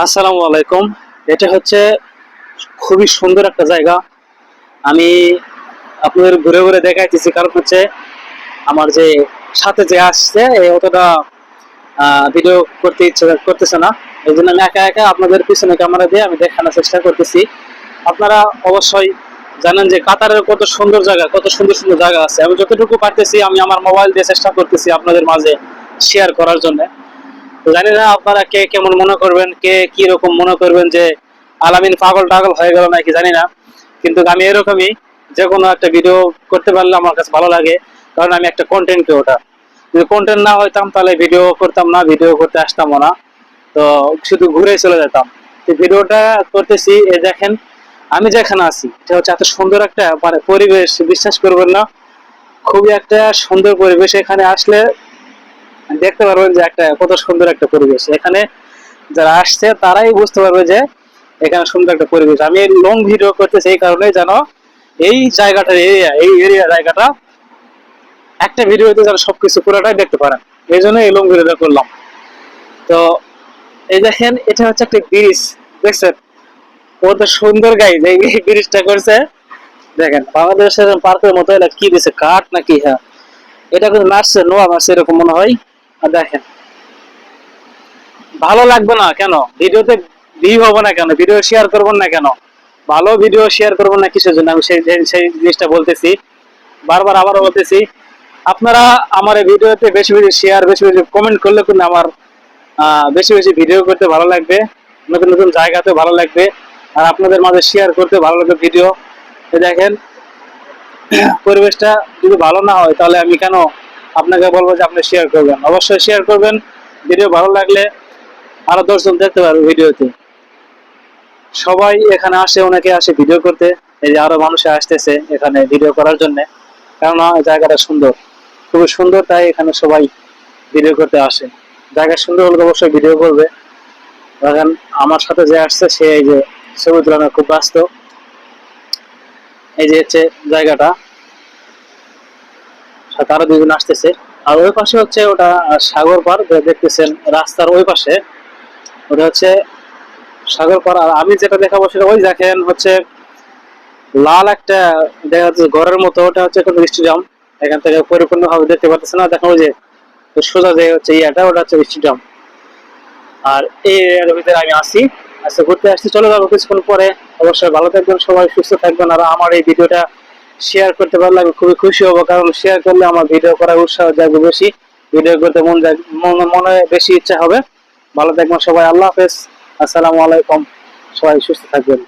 আসসালামু আলাইকুম। এটা হচ্ছে খুবই সুন্দর একটা জায়গা। আমি আপনাদের ঘুরে ঘুরে দেখাইতেছি, কারণ হচ্ছে আমার যে সাথে যে আসছে অতটা ভিডিও করতে ইচ্ছে করতেছে না। এই জন্য আমি একা একা আপনাদের পিছনে ক্যামেরা দিয়ে আমি দেখানোর চেষ্টা করতেছি। আপনারা অবশ্যই জানেন যে কাতারের কত সুন্দর জায়গা, কত সুন্দর সুন্দর জায়গা আছে। আমি যতটুকু পারতেছি আমি আমার মোবাইল দিয়ে চেষ্টা করতেছি আপনাদের মাঝে শেয়ার করার জন্য। তো জানি না আপনারা কে কেমন মনে করবেন, কে কি রকম মনে করবেন যে আলামিন পাগল টাগল হয়ে গেল নাকি জানি না। কিন্তু আমি এরকমই, যে কোনো একটা ভিডিও করতে পারলে আমার কাছে ভালো লাগে, কারণ আমি একটা কন্টেন্ট ক্রিয়েটর। যদি কন্টেন্ট না হইতাম তাহলে ভিডিও করতাম না, ভিডিও করতে আসতামও না। তো শুধু ঘুরে চলে যেতাম। তো ভিডিওটা করতেছি, এ দেখেন আমি যেখানে আছি এটা হচ্ছে এত সুন্দর একটা মানে পরিবেশ, বিশ্বাস করবেন না, খুবই একটা সুন্দর পরিবেশ। এখানে আসলে দেখতে পারবেন যে একটা কত সুন্দর একটা পরিবেশ। এখানে যারা আসছে তারাই বুঝতে পারবে যে এখানে সুন্দর একটা পরিবেশ। আমি লং ভিডিও করতেছি এই কারণে যেন এই জায়গাটার এই এরিয়া জায়গাটা একটা ভিডিওতে যেন সবকিছু পুরোটাই দেখতে পারেন। এই জন্য এই লং ভিডিওটা করলাম। তো এই দেখেন এটা হচ্ছে একটা ব্রিজ, দেখছেন কত সুন্দর গাইজ এই ব্রিজটা করছে। দেখেন বাংলাদেশের পার্কের মতো এটা কি দিছে, কাঠ নাকি? হ্যাঁ, এটা কিন্তু নাচছে, নোয়া নাচছে এরকম মনে হয়। আর দেখেন ভালো লাগবে না কেন ভিডিওতে? ভিউ হবে না কেন? ভিডিও শেয়ার করবেন না কেন? ভালো ভিডিও শেয়ার করবেন না কিসের জন্য? আমি সেই জিনিসটা বলতেছি, বারবার আবারও বলতেছি। আপনারা আমার এই ভিডিওতে বেশি বেশি শেয়ার, বেশি বেশি কমেন্ট করলে কিন্তু আমার বেশি বেশি ভিডিও করতে ভালো লাগবে, নতুন নতুন জায়গাতে ভালো লাগবে, আর আপনাদের মাঝে শেয়ার করতে ভালো লাগবে ভিডিও। দেখেন পরিবেশটা যদি ভালো না হয় তাহলে আমি কেন আপনাকে বলবো যে আপনি শেয়ার করবেন? অবশ্যই শেয়ার করবেন। ভিডিও ভালো লাগলে আরো 10 জন দেখতে পারবে ভিডিওতে। সবাই এখানে আসে, অনেকে আসে ভিডিও করতে। এই যে আরো মানুষ আসতেছে এখানে ভিডিও করার জন্য, কেননা জায়গাটা সুন্দর, খুবই সুন্দর, তাই এখানে সবাই ভিডিও করতে আসে। জায়গা সুন্দর হলে অবশ্যই ভিডিও করবে। দেখেন আমার সাথে যে আসছে সে এই যে ছবি তোলানো খুব ব্যস্ত। এই যে হচ্ছে জায়গাটা, সাথে আরো 2 জন আসতেছে। আর ওই পাশে হচ্ছে ওটা সাগর পার, দেখতেছেন রাস্তার ওই পাশে ওটা হচ্ছে সাগর পার। আর আমি যেটা দেখাবো সেটা ওই দেখেন হচ্ছে লাল একটা দেখা যাচ্ছে ঘরের মতো, ওটা হচ্ছে একটা স্টেডিয়াম। এখান থেকে পরিপূর্ণ ভাবে দেখতে পাচ্ছেন না, দেখো ওই যে সোজা যে হচ্ছে ইয়াটা, ওটা হচ্ছে স্টেডিয়াম। আর এই এর ভিতরে আমি আসি, আচ্ছা ঘুরতে আসছি, চলে যাবো কিছুক্ষণ পরে। অবশ্যই ভালো থাকবেন সবাই, সুস্থ থাকবেন। আর আমার এই ভিডিওটা শেয়ার করতে পারলে আমি খুবই খুশি হব, কারণ শেয়ার করলে আমার ভিডিও করার উৎসাহ যাবে বেশি, ভিডিও করতে মনে বেশি ইচ্ছা হবে। ভালো থাকবেন সবাই, আল্লাহ হাফেজ, আসসালামু আলাইকুম, সবাই সুস্থ থাকবেন।